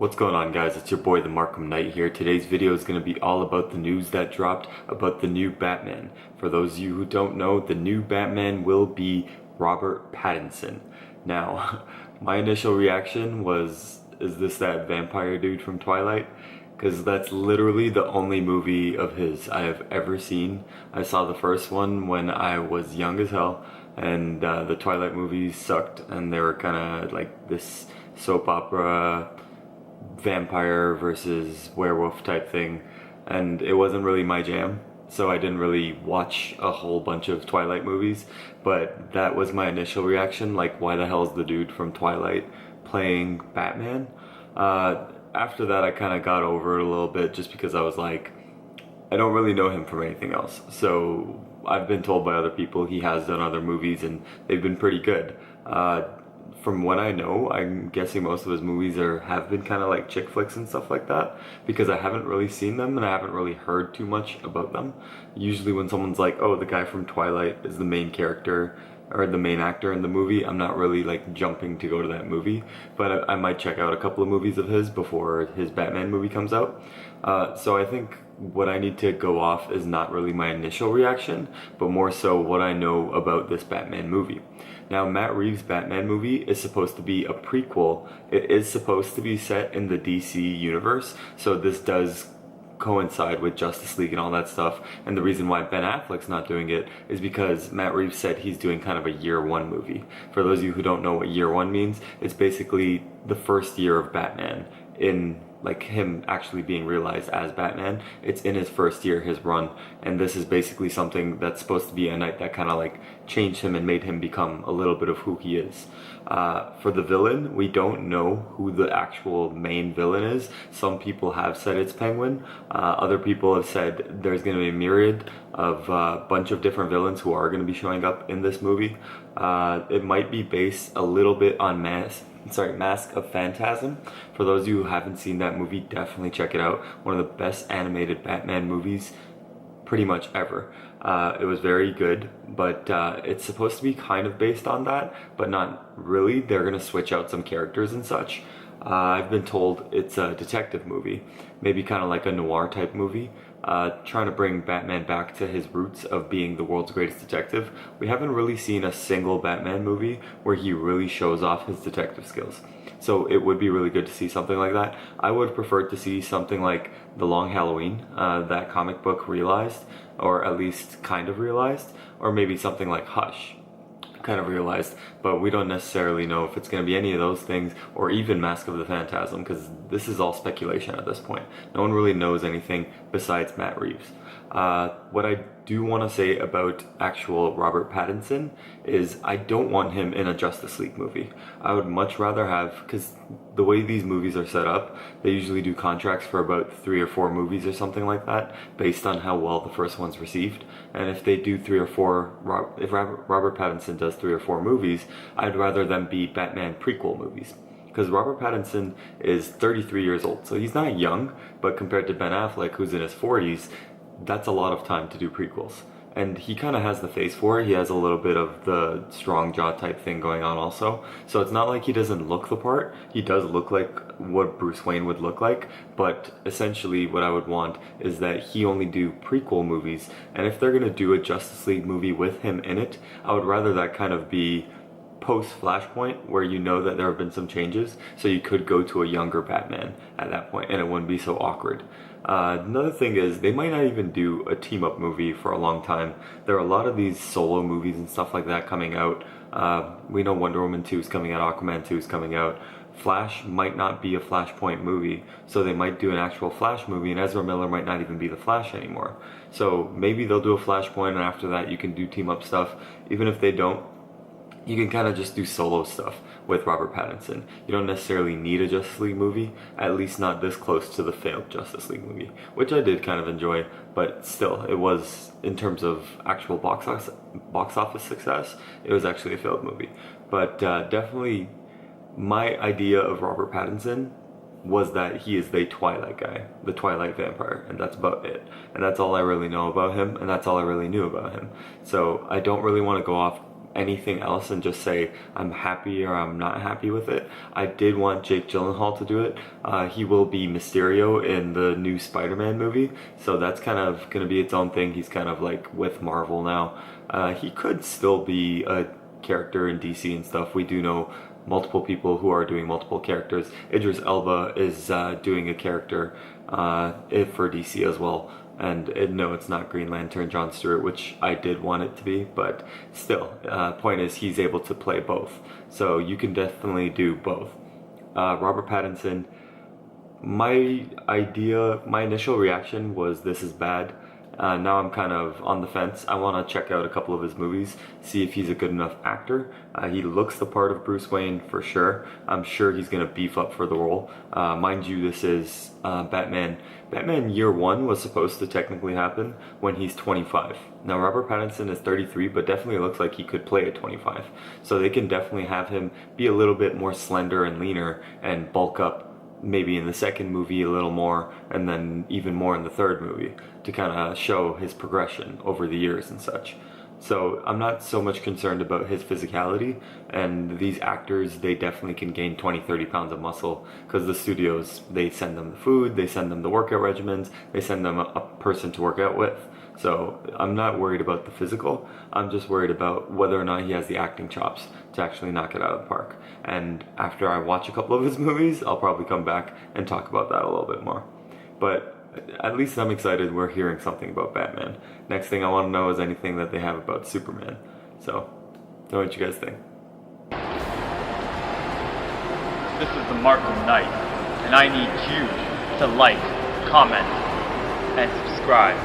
What's going on, guys? It's your boy the Markham Knight here. Today's video is going to be all about the news that dropped about the new Batman. For those of you who don't know, the new Batman will be Robert Pattinson. Now, my initial reaction was, is this that vampire dude from Twilight? Because that's literally the only movie of his I have ever seen. I saw the first one when I was young as hell, and the Twilight movies sucked, and they were kind of like this soap opera vampire versus werewolf type thing, and it wasn't really my jam, so I didn't really watch a whole bunch of Twilight movies. But that was my initial reaction, like, why the hell is the dude from Twilight playing Batman? After that I kind of got over it a little bit, just because I was like, I don't really know him from anything else. So I've been told by other people he has done other movies and they've been pretty good. From what I know, I'm guessing most of his movies have been kind of like chick flicks and stuff like that, because I haven't really seen them and I haven't really heard too much about them. Usually when someone's like, oh, the guy from Twilight is the main character or the main actor in the movie, I'm not really like jumping to go to that movie, but I might check out a couple of movies of his before his Batman movie comes out. So I think what I need to go off is not really my initial reaction, but more so what I know about this Batman movie. Now, Matt Reeves Batman movie is supposed to be a prequel. It is supposed to be set in the DC universe, so this does coincide with Justice League and all that stuff. And the reason why Ben Affleck's not doing it is because Matt Reeves said he's doing kind of a year one movie. For those of you who don't know what year one means, it's basically the first year of Batman, in like him actually being realized as Batman. It's in his first year, his run, and this is basically something that's supposed to be a night that kind of like changed him and made him become a little bit of who he is. For the villain, we don't know who the actual main villain is. Some people have said it's Penguin. Other people have said there's going to be a myriad of bunch of different villains who are going to be showing up in this movie. It might be based a little bit on Mask of Phantasm. For those of you who haven't seen that movie, definitely check it out. One of the best animated Batman movies pretty much ever. It was very good, but it's supposed to be kind of based on that, but not really. They're gonna switch out some characters and such. I've been told it's a detective movie, maybe kind of like a noir type movie, trying to bring Batman back to his roots of being the world's greatest detective. We haven't really seen a single Batman movie where he really shows off his detective skills. So it would be really good to see something like that. I would prefer to see something like The Long Halloween, that comic book realized, or at least kind of realized, or maybe something like Hush, kind of realized, but we don't necessarily know if it's going to be any of those things, or even Mask of the Phantasm, because this is all speculation at this point. No one really knows anything besides Matt Reeves. What I do want to say about actual Robert Pattinson is I don't want him in a Justice League movie. I would much rather have, because the way these movies are set up, they usually do contracts for about 3 or 4 movies or something like that, based on how well the first one's received. And if they do 3 or 4, if Robert Pattinson does 3 or 4 movies, I'd rather them be Batman prequel movies. Because Robert Pattinson is 33 years old, so he's not young, but compared to Ben Affleck, who's in his 40s, that's a lot of time to do prequels. And he kind of has the face for it. He has a little bit of the strong jaw type thing going on also. So it's not like he doesn't look the part. He does look like what Bruce Wayne would look like. But essentially what I would want is that he only do prequel movies. And if they're going to do a Justice League movie with him in it, I would rather that kind of be post Flashpoint, where you know that there have been some changes, so you could go to a younger Batman at that point and it wouldn't be so awkward. Another thing is, they might not even do a team up movie for a long time. There are a lot of these solo movies and stuff like that coming out. We know Wonder Woman 2 is coming out, Aquaman 2 is coming out. Flash might not be a Flashpoint movie, so they might do an actual Flash movie, and Ezra Miller might not even be the Flash anymore. So maybe they'll do a Flashpoint, and after that you can do team up stuff. Even if they don't, you can kind of just do solo stuff with Robert Pattinson. You don't necessarily need a Justice League movie, at least not this close to the failed Justice League movie, which I did kind of enjoy, but still, it was, in terms of actual box office success, it was actually a failed movie. But definitely, my idea of Robert Pattinson was that he is the Twilight guy, the Twilight vampire, and that's about it. And that's all I really know about him, and that's all I really knew about him. So I don't really want to go off anything else and just say I'm happy or I'm not happy with it. I did want Jake Gyllenhaal to do it. He will be Mysterio in the new Spider-Man movie, so that's kind of gonna be its own thing. He's kind of like with Marvel now. He could still be a character in DC and stuff. We do know multiple people who are doing multiple characters. Idris Elba is doing a character for DC as well. And no, it's not Green Lantern John Stewart, which I did want it to be, but still, point is he's able to play both. So you can definitely do both. Robert Pattinson, my initial reaction was this is bad. Now I'm kind of on the fence. I want to check out a couple of his movies, see if he's a good enough actor. He looks the part of Bruce Wayne for sure. I'm sure he's going to beef up for the role. Mind you, this is Batman. Batman Year 1 was supposed to technically happen when he's 25. Now Robert Pattinson is 33, but definitely looks like he could play at 25. So they can definitely have him be a little bit more slender and leaner and bulk up maybe in the second movie a little more, and then even more in the third movie to kind of show his progression over the years and such. So I'm not so much concerned about his physicality, and these actors, they definitely can gain 20-30 pounds of muscle because the studios, they send them the food, they send them the workout regimens, they send them a person to work out with. So I'm not worried about the physical, I'm just worried about whether or not he has the acting chops to actually knock it out of the park. And after I watch a couple of his movies, I'll probably come back and talk about that a little bit more. But at least I'm excited we're hearing something about Batman. Next thing I want to know is anything that they have about Superman. So, know what you guys think. This is the Markham Knight, and I need you to like, comment, and subscribe.